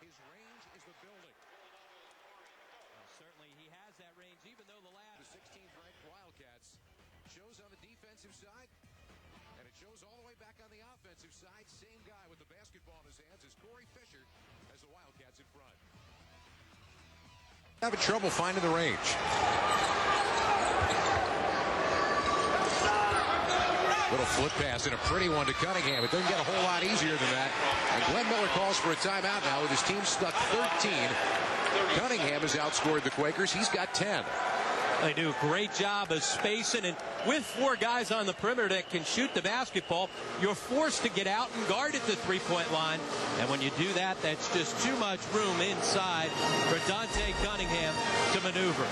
His range is the building. Well, certainly he has that range, even though the last. The 16th ranked Wildcats shows on the defensive side, and it shows all the way back on the offensive side. Same guy with the basketball in his hands as Corey Fisher as the Wildcats in front. Having trouble finding the range. Little flip pass and a pretty one to Cunningham. It doesn't get a whole lot easier than that. And Glenn Miller calls for a timeout now with his team stuck 13. Cunningham has outscored the Quakers. He's got 10. They do a great job of spacing, and with four guys on the perimeter that can shoot the basketball, you're forced to get out and guard at the three-point line. And when you do that, that's just too much room inside for Dante Cunningham to maneuver.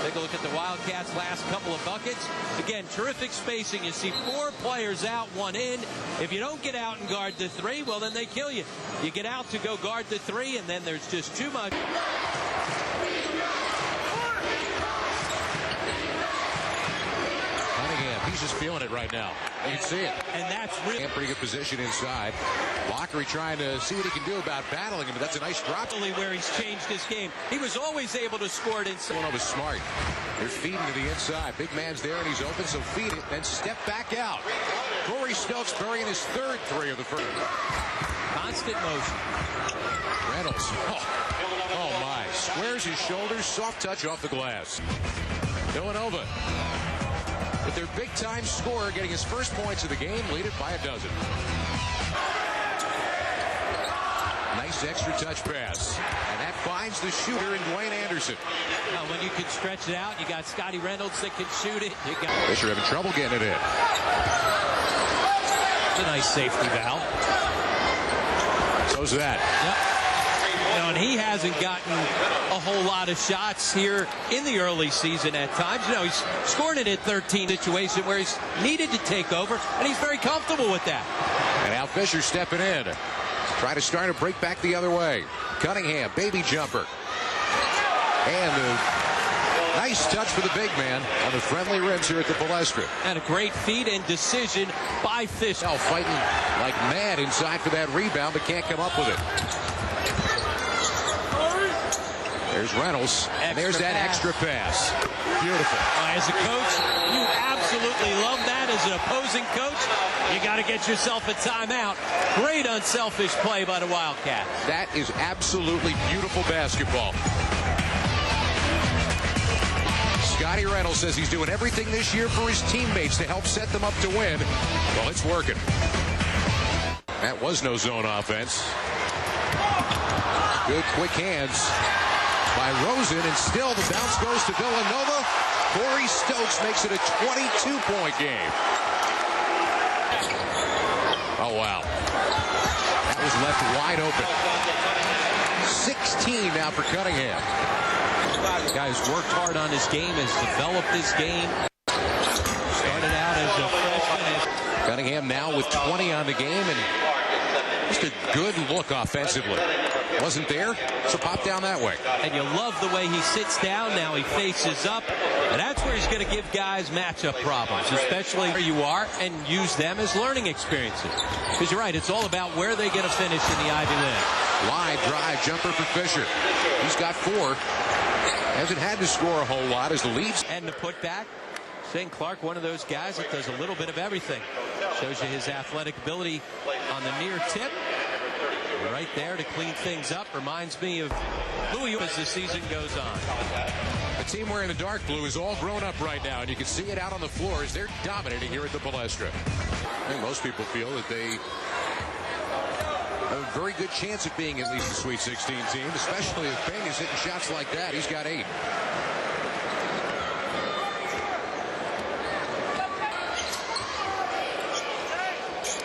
Take a look at the Wildcats' last couple of buckets. Again, terrific spacing. You see four players out, one in. If you don't get out and guard the three, well, then they kill you. You get out to go guard the three, and then there's just too much. He's just feeling it right now. You can see it. And that's really pretty good position inside. Lockery trying to see what he can do about battling him, but that's a nice drop. Where he's changed his game. He was always able to score it inside. One was smart. They're feeding to the inside. Big man's there and he's open, so feed it, then step back out. Corey Stokes burying his third three of the first. Constant motion. Reynolds. Oh my. Squares his shoulders, soft touch off the glass. Villanova, with their big-time scorer getting his first points of the game, lead it by a dozen. Nice extra touch pass. And that finds the shooter in Dwayne Anderson. Now, when you can stretch it out, you got Scotty Reynolds that can shoot it. You got Fisher having trouble getting it in. It's a nice safety valve. So's that. Yep. And he hasn't gotten a whole lot of shots here in the early season at times. He's scoring it at 13 situation where he's needed to take over, and he's very comfortable with that. And now Fisher stepping in. Try to start a break back the other way. Cunningham, baby jumper. And a nice touch for the big man on the friendly rims here at the Palestra. And a great feed and decision by Fisher. Now fighting like mad inside for that rebound, but can't come up with it. There's Reynolds, and there's that extra pass. Beautiful. As a coach, you absolutely love that. As an opposing coach, you got to get yourself a timeout. Great unselfish play by the Wildcats. That is absolutely beautiful basketball. Scotty Reynolds says he's doing everything this year for his teammates to help set them up to win. Well, it's working. That was no zone offense. Good quick hands by Rosen, and still the bounce goes to Villanova. Corey Stokes makes it a 22-point game. Oh, wow. That was left wide open. 16 now for Cunningham. The guy's worked hard on his game, has developed his game. Started out as a freshman. Cunningham now with 20 on the game, and just a good look offensively. Wasn't there, so pop down that way. And you love the way he sits down now. He faces up, and that's where he's going to give guys matchup problems, especially where you are, and use them as learning experiences. Because you're right, it's all about where they're going to finish in the Ivy League. Wide drive jumper for Fisher. He's got 4. Hasn't had to score a whole lot as the leads. And the putback. Shane Clark, one of those guys that does a little bit of everything. Shows you his athletic ability on the near tip. Right there to clean things up. Reminds me of Louis as the season goes on. The team wearing the dark blue is all grown up right now, and you can see it out on the floor as they're dominating here at the Palestra. I think most people feel that they have a very good chance of being at least a Sweet 16 team, especially if Penn is hitting shots like that. He's got 8.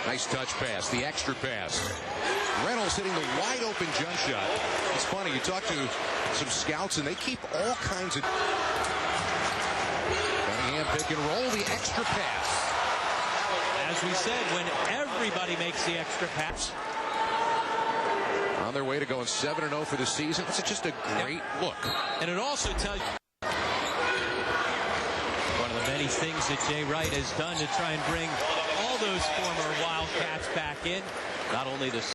Nice touch pass, the extra pass. Reynolds hitting the wide open jump shot. It's funny, you talk to some scouts and they keep all kinds of... Cunningham pick and roll, the extra pass. As we said, when everybody makes the extra pass. On their way to going 7-0 for the season. It's just a great look. And it also tells you one of the many things that Jay Wright has done to try and bring all those former Wildcats back in. Not only the